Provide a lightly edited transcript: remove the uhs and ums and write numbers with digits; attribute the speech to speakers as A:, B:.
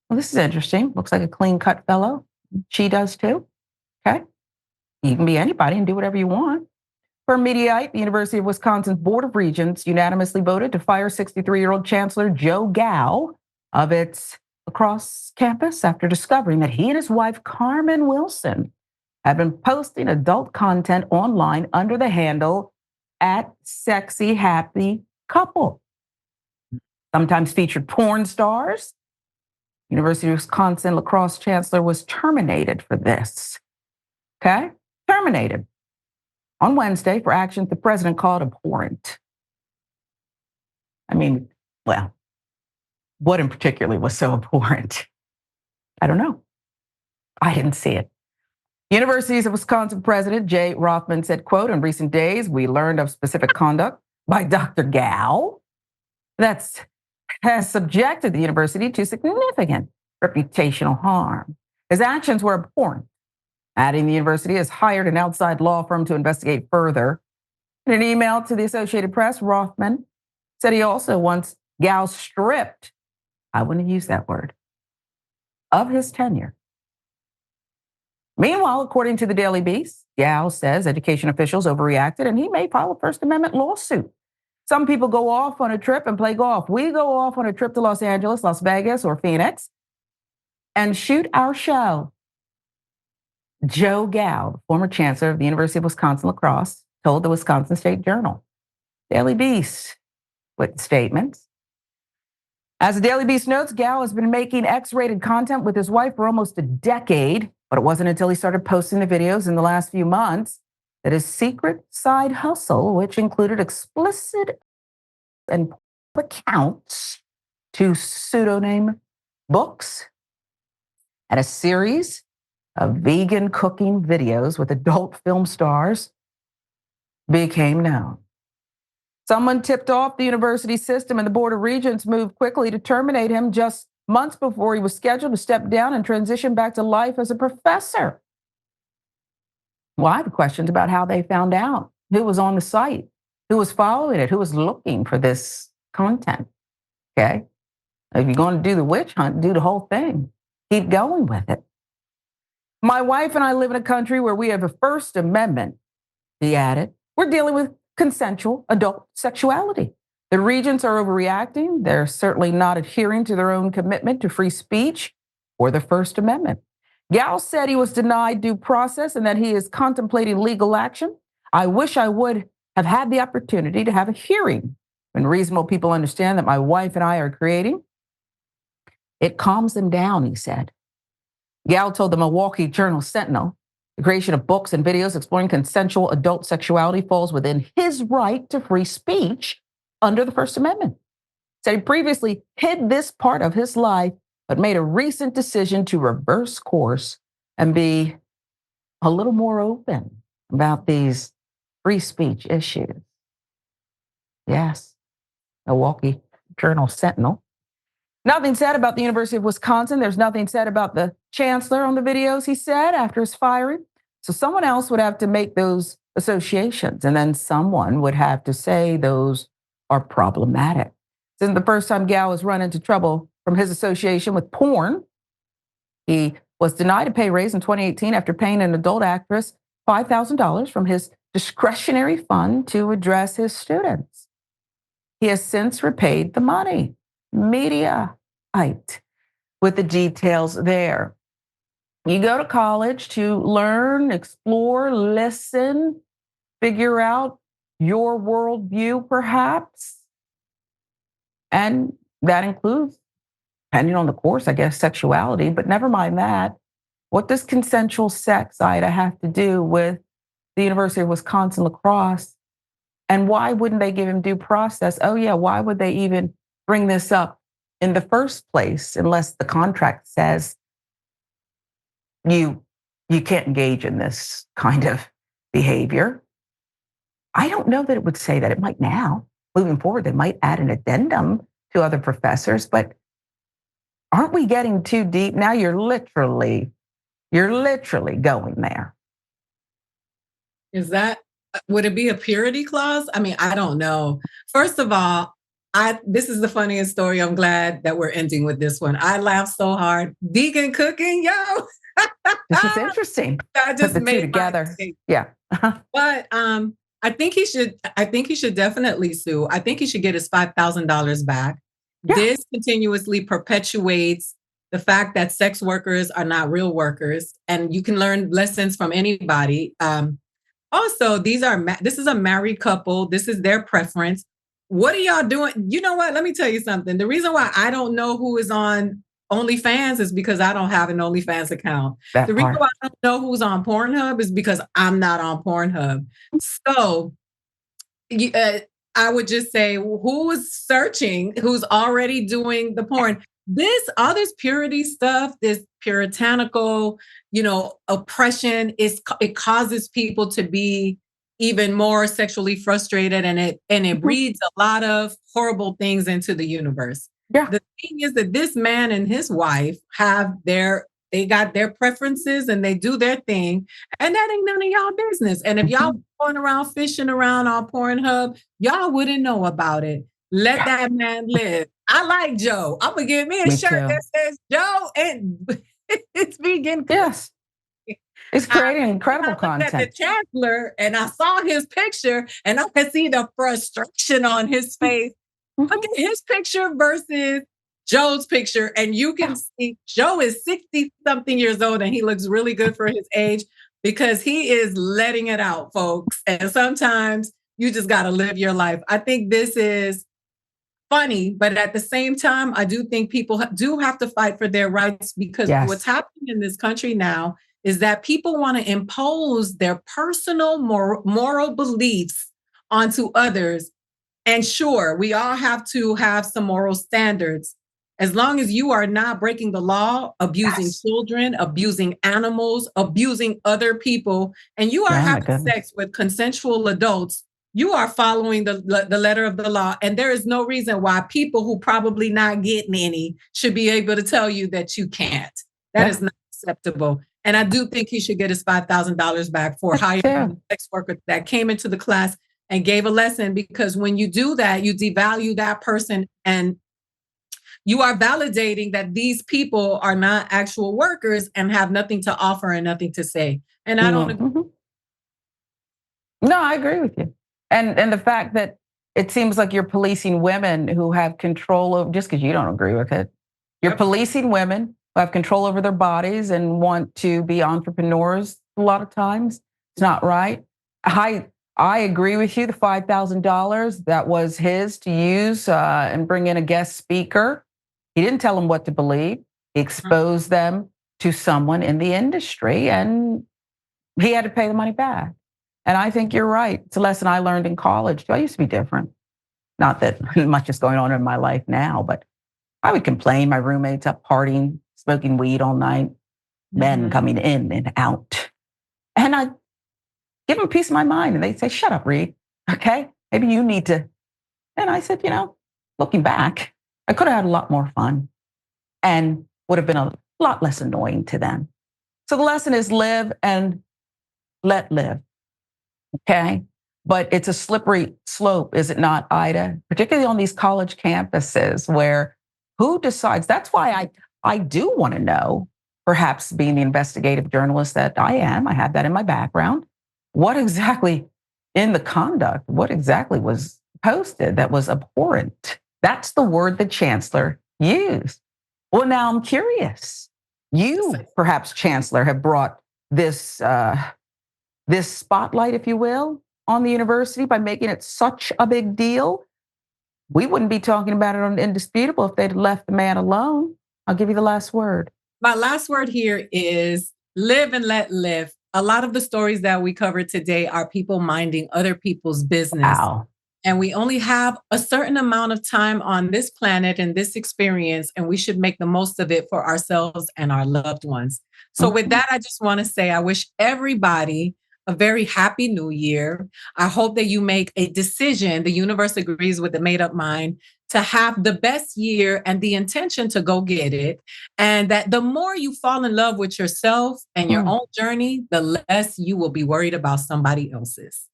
A: Well, this is interesting. Looks like a clean-cut fellow. She does too. Okay. You can be anybody and do whatever you want. For Mediaite, the University of Wisconsin's Board of Regents unanimously voted to fire 63-year-old Chancellor Joe Gow of its Crosse campus after discovering that he and his wife, Carmen Wilson, have been posting adult content online under the handle @sexyhappycouple. Sometimes featured porn stars. University of Wisconsin La Crosse Chancellor was terminated for this. Okay? Terminated on Wednesday for actions the president called abhorrent. I mean, well, what in particular was so abhorrent? I don't know. I didn't see it. Universities of Wisconsin President Jay Rothman said, quote, in recent days, we learned of specific conduct by Dr. Gow that has subjected the university to significant reputational harm. His actions were abhorrent, adding the university has hired an outside law firm to investigate further. In an email to the Associated Press, Rothman said he also wants Gow stripped, I wouldn't use that word, of his tenure. Meanwhile, according to the Daily Beast, Gow says education officials overreacted and he may file a First Amendment lawsuit. Some people go off on a trip and play golf. We go off on a trip to Los Angeles, Las Vegas, or Phoenix and shoot our show. Joe Gow, former chancellor of the University of Wisconsin La Crosse, told the Wisconsin State Journal. Daily Beast with statements. As the Daily Beast notes, Gow has been making X-rated content with his wife for almost a decade, but it wasn't until he started posting the videos in the last few months that his secret side hustle, which included explicit and accounts to pseudonym books and a series of vegan cooking videos with adult film stars, became known. Someone tipped off the university system and the Board of Regents moved quickly to terminate him just months before he was scheduled to step down and transition back to life as a professor. Well, I have questions about how they found out, who was on the site, who was following it, who was looking for this content. Okay. If you're going to do the witch hunt, do the whole thing. Keep going with it. My wife and I live in a country where we have a First Amendment, he added. We're dealing with consensual adult sexuality. The regents are overreacting. They're certainly not adhering to their own commitment to free speech or the First Amendment. Gow said he was denied due process and that he is contemplating legal action. I wish I would have had the opportunity to have a hearing when reasonable people understand that my wife and I are creating. It calms them down, he said. Gow told the Milwaukee Journal Sentinel, the creation of books and videos exploring consensual adult sexuality falls within his right to free speech under the First Amendment. Said he previously hid this part of his life, but made a recent decision to reverse course and be a little more open about these free speech issues. Yes, Milwaukee Journal Sentinel. Nothing said about the University of Wisconsin. There's nothing said about the chancellor on the videos, he said, after his firing. So someone else would have to make those associations, and then someone would have to say those are problematic. This isn't the first time Gow has run into trouble from his association with porn. He was denied a pay raise in 2018 after paying an adult actress $5,000 from his discretionary fund to address his students. He has since repaid the money. Mediaite with the details there. You go to college to learn, explore, listen, figure out your worldview, perhaps. And that includes, depending on the course, I guess, sexuality, but never mind that. What does consensual sex, Aida, have to do with the University of Wisconsin La Crosse? And why wouldn't they give him due process? Oh, yeah, why would they even bring this up in the first place unless the contract says you can't engage in this kind of behavior? I don't know that it would say that. It might now. Moving forward, they might add an addendum to other professors, but aren't we getting too deep? Now you're literally going there.
B: Would it be a purity clause? I mean, I don't know. First of all, This is the funniest story. I'm glad that we're ending with this one. I laughed so hard. Vegan cooking, yo.
A: This is interesting.
B: I
A: Put
B: just
A: the two
B: made my
A: together.
B: mistake.
A: Yeah.
B: But I think he should. I think he should definitely sue. I think he should get his $5,000 back.
A: Yeah.
B: This continuously perpetuates the fact that sex workers are not real workers, and you can learn lessons from anybody. Also, this is a married couple. This is their preference. What are y'all doing? You know what? Let me tell you something. The reason why I don't know who is on OnlyFans is because I don't have an OnlyFans account.
A: That
B: The reason
A: part.
B: why I don't know who's on Pornhub is because I'm not on Pornhub. So I would just say, who is searching, who's already doing the porn? All this purity stuff, this puritanical, oppression, it causes people to be even more sexually frustrated, and it breeds a lot of horrible things into the universe.
A: Yeah.
B: The thing is that this man and his wife they got their preferences and they do their thing, and that ain't none of y'all business. And if y'all going around fishing around on Pornhub, y'all wouldn't know about it. Let that man live. I like Joe. I'm gonna give me a shirt that says Joe and it's vegan.
A: Yes. It's creating incredible content.
B: At the Chancellor, and I saw his picture, and I could see the frustration on his face. Look at his picture versus Joe's picture, and you can see Joe is 60-something years old, and he looks really good for his age because he is letting it out, folks. And sometimes you just got to live your life. I think this is funny, but at the same time, I do think people do have to fight for their rights, because what's happening in this country now is that people want to impose their personal moral beliefs onto others. And sure, we all have to have some moral standards. As long as you are not breaking the law, abusing children, abusing animals, abusing other people, and you are having sex with consensual adults, you are following the letter of the law. And there is no reason why people who probably not getting any should be able to tell you that you can't. That is not acceptable. And I do think he should get his $5,000 back for hiring a sex worker that came into the class and gave a lesson, because when you do that, you devalue that person, and you are validating that these people are not actual workers and have nothing to offer and nothing to say. And I don't agree.
A: No, I agree with you. And the fact that it seems like you're policing women who have control of, just because you don't agree with it, you're policing women who have control over their bodies and want to be entrepreneurs a lot of times. It's not right. I agree with you. The $5,000, that was his to use and bring in a guest speaker. He didn't tell them what to believe. He exposed them to someone in the industry, and he had to pay the money back. And I think you're right. It's a lesson I learned in college. I used to be different. Not that much is going on in my life now, but I would complain. My roommates up partying, smoking weed all night, men coming in and out. And I'd give them a piece of my mind, and they'd say, shut up, Reed. Okay, maybe you need to. And I said, looking back, I could have had a lot more fun and would have been a lot less annoying to them. So the lesson is live and let live. Okay. But it's a slippery slope, is it not, Aida? Particularly on these college campuses where who decides? That's why I do want to know, perhaps being the investigative journalist that I am, I have that in my background, what exactly in the conduct, what exactly was posted that was abhorrent? That's the word the Chancellor used. Well, now I'm curious. You, perhaps, Chancellor, have brought this this spotlight, if you will, on the university by making it such a big deal. We wouldn't be talking about it on Indisputable if they'd left the man alone. I'll give you the last word.
B: My last word here is live and let live. A lot of the stories that we covered today are people minding other people's business.
A: Wow.
B: And we only have a certain amount of time on this planet and this experience, and we should make the most of it for ourselves and our loved ones. So with that, I just want to say I wish everybody a very happy new year. I hope that you make a decision. The universe agrees with the made up mind to have the best year and the intention to go get it. And that the more you fall in love with yourself and your own journey, the less you will be worried about somebody else's.